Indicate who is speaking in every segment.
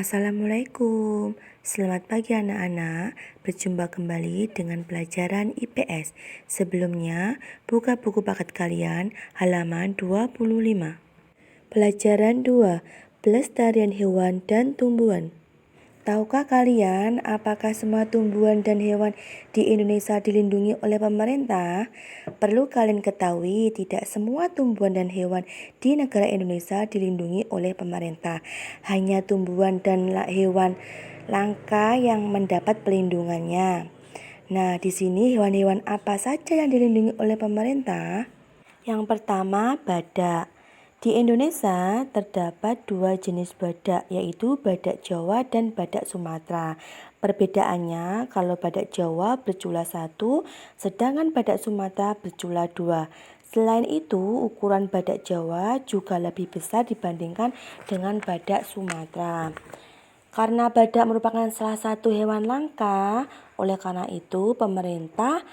Speaker 1: Assalamualaikum. Selamat pagi anak-anak. Berjumpa kembali dengan pelajaran IPS. Sebelumnya, buka buku paket kalian halaman 25. Pelajaran 2. Pelestarian hewan dan tumbuhan. Tahukah kalian apakah semua tumbuhan dan hewan di Indonesia dilindungi oleh pemerintah? Perlu kalian ketahui, tidak semua tumbuhan dan hewan di negara Indonesia dilindungi oleh pemerintah. Hanya tumbuhan dan hewan langka yang mendapat pelindungannya. Nah, di sini hewan-hewan apa saja yang dilindungi oleh pemerintah? Yang pertama, badak. Di Indonesia terdapat dua jenis badak, yaitu badak Jawa dan badak Sumatera. Perbedaannya, kalau badak Jawa berjula 1, sedangkan badak Sumatera berjula 2. Selain itu, ukuran badak Jawa juga lebih besar dibandingkan dengan badak Sumatera. Karena badak merupakan salah satu hewan langka, oleh karena itu pemerintah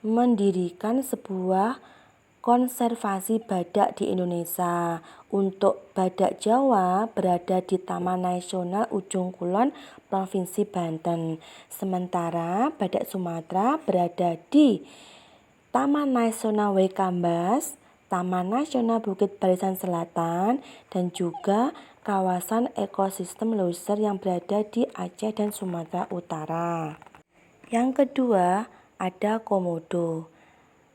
Speaker 1: mendirikan sebuah konservasi badak di Indonesia. Untuk badak Jawa berada di Taman Nasional Ujung Kulon, Provinsi Banten. Sementara badak Sumatera berada di Taman Nasional Waikambas, Taman Nasional Bukit Barisan Selatan, dan juga kawasan ekosistem Leuser yang berada di Aceh dan Sumatera Utara. Yang kedua, ada komodo.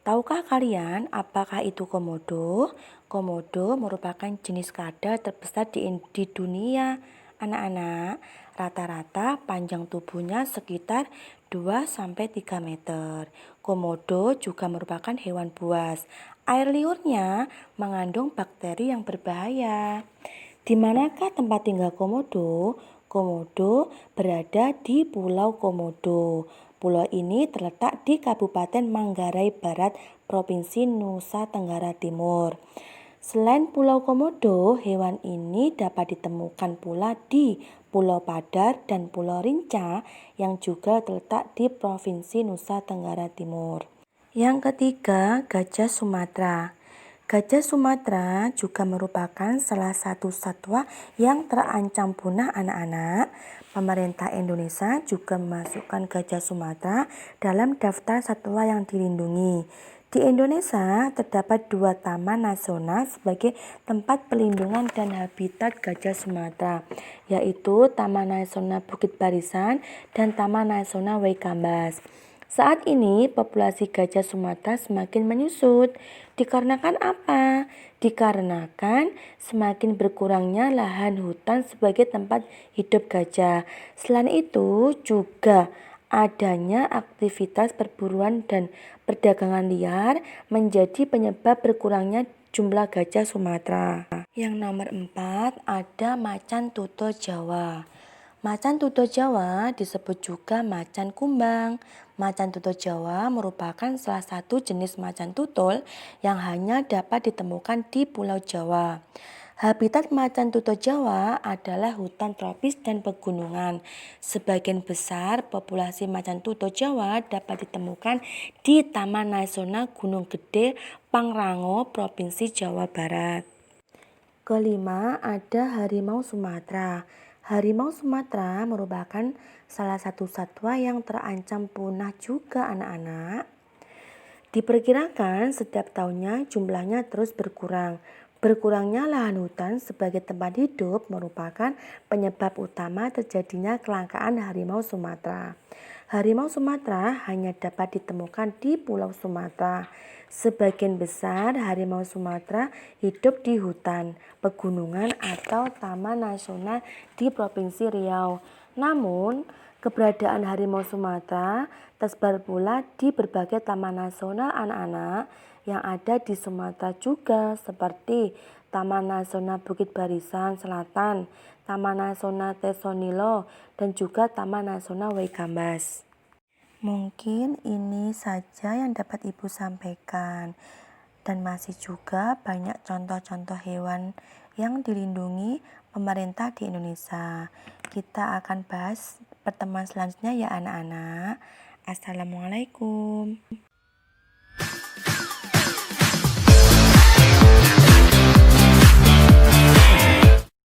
Speaker 1: Tahukah kalian apakah itu komodo? Komodo merupakan jenis kada terbesar di dunia. Anak-anak, rata-rata panjang tubuhnya sekitar 2-3 meter. Komodo juga merupakan hewan buas. Air liurnya mengandung bakteri yang berbahaya. Di manakah tempat tinggal komodo? Komodo berada di Pulau Komodo. Pulau ini terletak di Kabupaten Manggarai Barat, Provinsi Nusa Tenggara Timur. Selain Pulau Komodo, hewan ini dapat ditemukan pula di Pulau Padar dan Pulau Rinca yang juga terletak di Provinsi Nusa Tenggara Timur. Yang ketiga, gajah Sumatera. Gajah Sumatera juga merupakan salah satu satwa yang terancam punah anak-anak. Pemerintah Indonesia juga memasukkan gajah Sumatera dalam daftar satwa yang dilindungi. Di Indonesia terdapat 2 taman nasional sebagai tempat pelindungan dan habitat gajah Sumatera, yaitu Taman Nasional Bukit Barisan dan Taman Nasional Waikambas. Saat ini populasi gajah Sumatera semakin menyusut. Dikarenakan apa? Dikarenakan semakin berkurangnya lahan hutan sebagai tempat hidup gajah. Selain itu juga adanya aktivitas perburuan dan perdagangan liar menjadi penyebab berkurangnya jumlah gajah Sumatera. Yang nomor 4 ada macan tutul Jawa. Macan tutul Jawa disebut juga macan kumbang. Macan tutul Jawa merupakan salah satu jenis macan tutul yang hanya dapat ditemukan di Pulau Jawa. Habitat macan tutul Jawa adalah hutan tropis dan pegunungan. Sebagian besar populasi macan tutul Jawa dapat ditemukan di Taman Nasional Gunung Gede, Pangrango, Provinsi Jawa Barat. Kelima, ada harimau Sumatera. Harimau Sumatera merupakan salah satu satwa yang terancam punah juga anak-anak. Diperkirakan setiap tahunnya jumlahnya terus berkurang. Berkurangnya lahan hutan sebagai tempat hidup merupakan penyebab utama terjadinya kelangkaan harimau Sumatera. Harimau Sumatera hanya dapat ditemukan di Pulau Sumatera. Sebagian besar harimau Sumatera hidup di hutan, pegunungan atau taman nasional di Provinsi Riau. Namun, keberadaan harimau Sumatera tersebar pula di berbagai taman nasional anak-anak yang ada di Sumatera juga, seperti Taman Nasional Bukit Barisan Selatan, Taman Nasional Tesonilo, dan juga Taman Nasional Waikambas. Mungkin ini saja yang dapat Ibu sampaikan. Dan masih juga banyak contoh-contoh hewan yang dilindungi pemerintah di Indonesia. Kita akan bahas pertemuan selanjutnya ya anak-anak. Assalamualaikum.